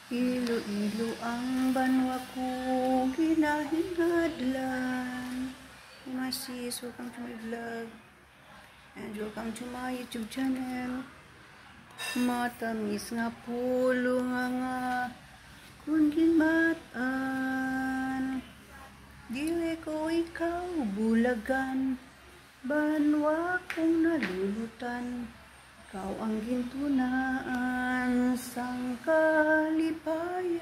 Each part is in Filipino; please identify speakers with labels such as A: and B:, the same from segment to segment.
A: Ilo-ilo ang banwa ko, ginahinadlan. Hey my sis, welcome to my vlog. And welcome to my YouTube channel. Matamis nga pulo nga kung ginmatan. Dili ko ikaw bulagan, banwa kong nalulutan. Ikaw ang gintunaan sang kalipayan.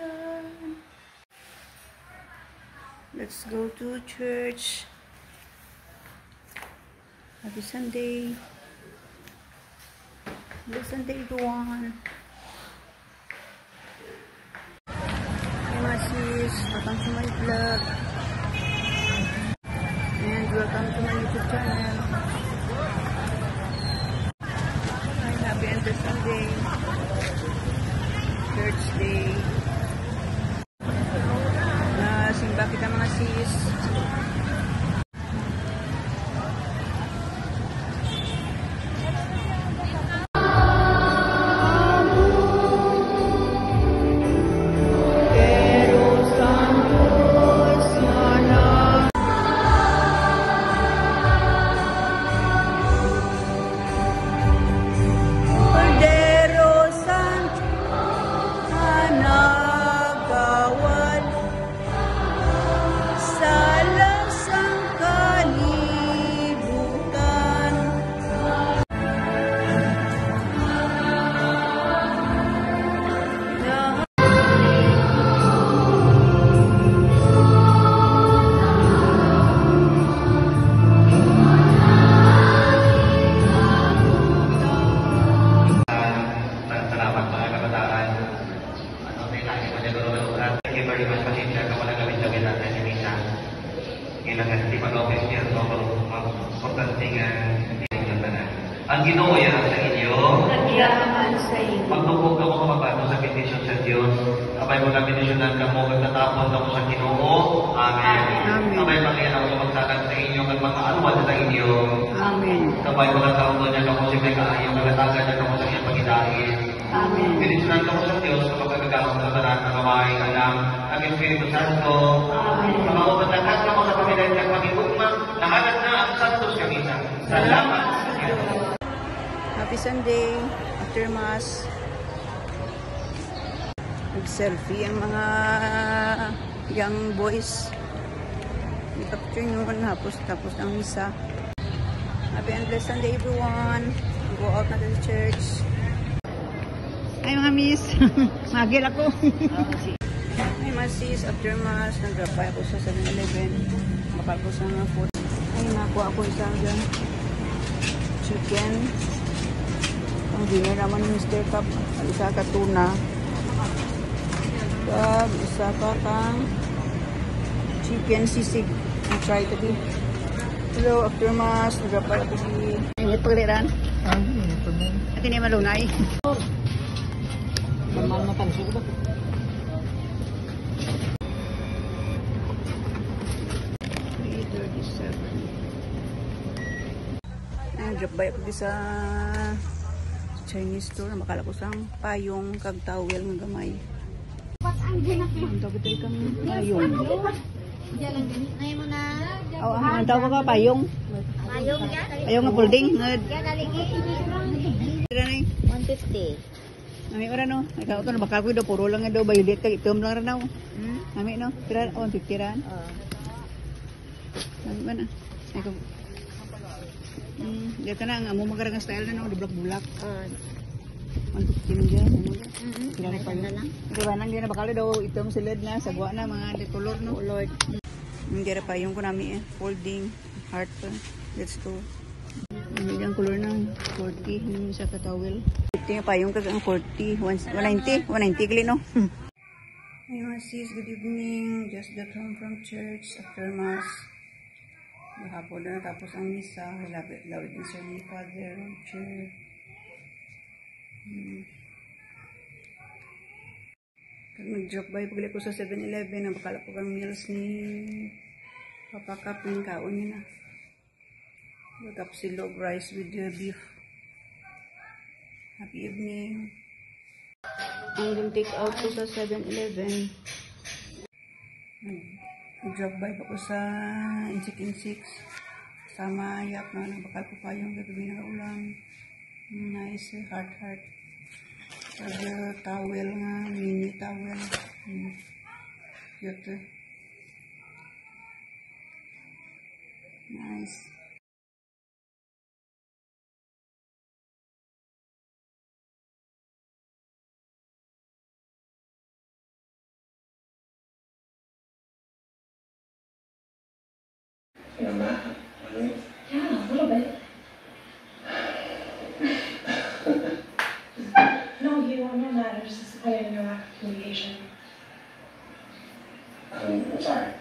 A: Let's go to church. Happy Sunday. Happy Sunday, everyone. Hey, my sis. Welcome to my vlog. And welcome to my YouTube channel. Happy end of Sunday. Church day. Simba kita mga sis.
B: Ang Ginoo yan sa inyo.
A: Nagyaman sa inyo.
B: Pagtupog ka mo kapabato sa bendisyon sa Diyos. Abay mo na bendisyonan ka mo, nagtatapon ka mo sa Ginoo. Amen.
A: Amen.
B: Abay pangyan ako magsakan sa inyo, kag mga alwad sa inyo.
A: Amen.
B: Kabay mo na karoon niya ka mo si may kaayo, kalatagan niya ka mo sa iyong paghidain.
A: Amen.
B: Bendisyonan ka mo sa Diyos, kapag kagagawang sa tanan ng kamay, anak, ang Espiritu Santo.
A: Amen.
B: Kamautandahan ka mo sa pamilyang ng pag-ibugma, nahanap na ang Santos Kamisa. Salamat sa Diyos.
A: Happy Sunday, after Mass. Nag-selfie ang mga young boys. I-capture nyo tapos ng misa. Happy and blessed Sunday, everyone. Go out na to the church. Ay mga miss, magil ako. Ay mga sis, after Mass, nag-drop by ako sa 7-Eleven. Bakal ko sa mga food. Ay, nakuha ako isang dyan. Chicken. Ang dinner naman ni Mr. Cup, isa ka tuna. Kag isa ka kang chicken sisig. I'll try to be. Hello, after Mass, nag-rapal ako si... Init pagliran?
C: Init pa mo.
A: At hindi malunay.
C: Normal na panso ba?
A: 3:37. Nag-drop by ako sa Chinese store. Makala ko sang payong kag towel ng gamay. Ang tawag ito kang payong.
D: Ngayon mo na.
A: Ang tawag ka payong.
D: Mayong yan.
A: Payong nga folding.
D: Yan, aligi.
A: Tira na eh.
D: 150.
A: Nami ora no. Ikaw to bakal ko do puro lang do violet kag itom lang ra no. Nami no. Tira 150 ran. Nami ba na? Ikaw. Dito na ang amo magarang style na no, di bulak-bulak. 150 man dyan. Tira na pa lang. Diba nang di na bakal do itom silid na sagwa na mga color no.
D: Lord.
A: Hindi ra pa yung ko nami folding heart pa. Let's go. Hindi ang color ng 40 yung sa towel. Ito yung payong kagang 40, 190 kili no. Hey mga sis, good evening. Just got home from church after Mass. Mahapon na tapos ang misa. Lawit ni Sir ni Father Church. Kag nag-drop by pagli ko sa 7-Eleven, nabakala ko kang meals ni Papa Cup ng kaon niya na. Kapsilog rice with your beef. Happy evening. Hanggang take out ko sa 7-Eleven. Nag-drop by pa ko sa Insik-Insik. Sama yak na nabakal ko pa yung gabi na ulang. Nice heart. Pag towel nga, mini towel. Cute. Nice.
E: You're mad, right?
F: Yeah, a little bit. No, you don't know that. It's just disappointed in your lack of communication.
E: I'm sorry.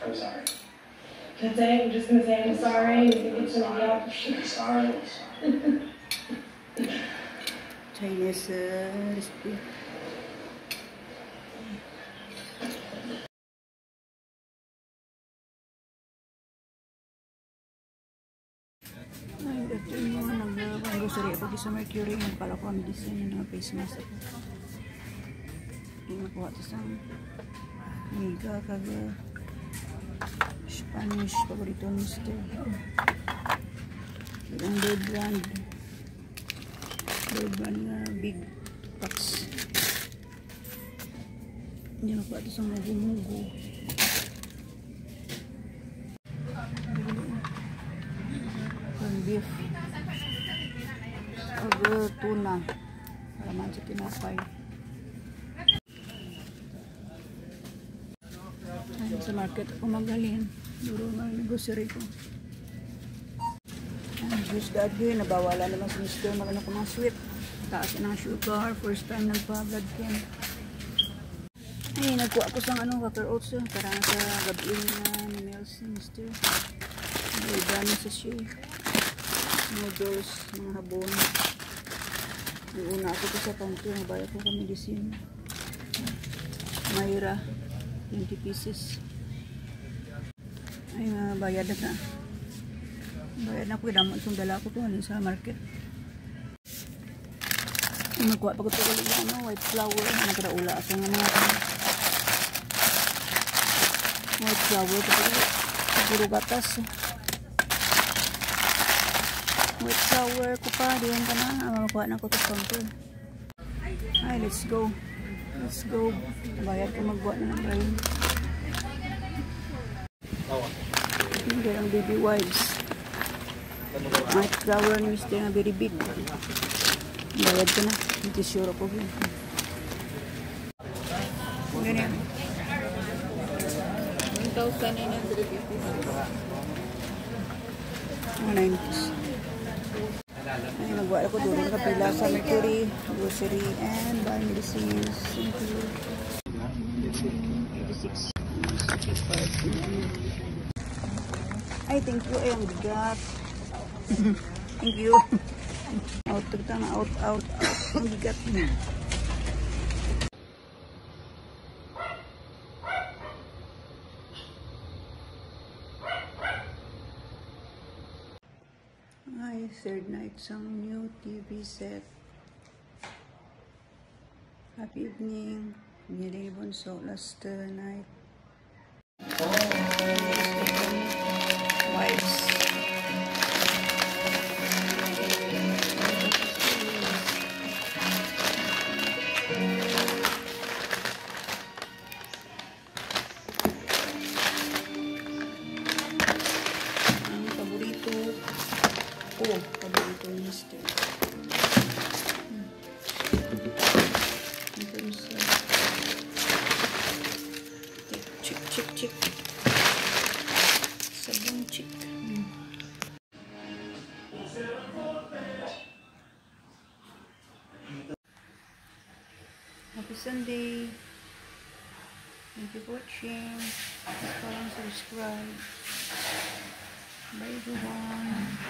E: I'm sorry.
F: That's it? You're just gonna say I'm sorry and you think it's gonna be out?
E: I'm sorry.
A: Chinese recipe. Ay, ito yung mga nag-grocery ako sa Mercury. Nakala ko ang design yung mga face mask ako. Yung nakuha ito sa mega kaga Spanish paborito ni Mister. Yung Bird brand na big box. Hindi nakuha ito sa mugu-mugu. Beef o tuna para man sa tinapay. Ayun sa market ako magaling duro nga grocery ko. Juice dagi nabawala naman si Mr. magano ko mga sweet taas ng sugar, first time nagpa-blood camp. Ay nagkuha ko sa Quaker Oats para sa gabi na meals ni Mr. May dami sa siya noodles, mga habon. Yung una ako sa counter, nabayad ko ka medicine. Mayra, 20 pieces. Ay, bayad na. Bayad na ako, damon itong dala ko to, sa market. Magkuha pa ko ito ulit white flour. Nagkaraula ako nga mga white flour. Puro gatas. White flour ko pa, diyan ka na. Makuha na ko ito counter. Ay, let's go. Let's go. Bayad ko magbuhat na ng rain. Hindi ang baby wipes. White flour ni Mr. na very big. Bayad ko na. Hindi sure ako. Ganyan. 1,950. Ay, magbuhat ako doon ng kapila sa Mercury, grocery, and buy medicines. Thank you. 86. Ay, thank you. Ay, ang bigat. Thank you. Out, tagtama. Out. Ang bigat. Ay, third night sa new TV set. Happy evening. Binili Bunso last night. Wipes. Ang paborito ni Mr. In terms of chick. Sabong chick. Happy Sunday. Thank you for watching. Please follow and subscribe. Bye everyone.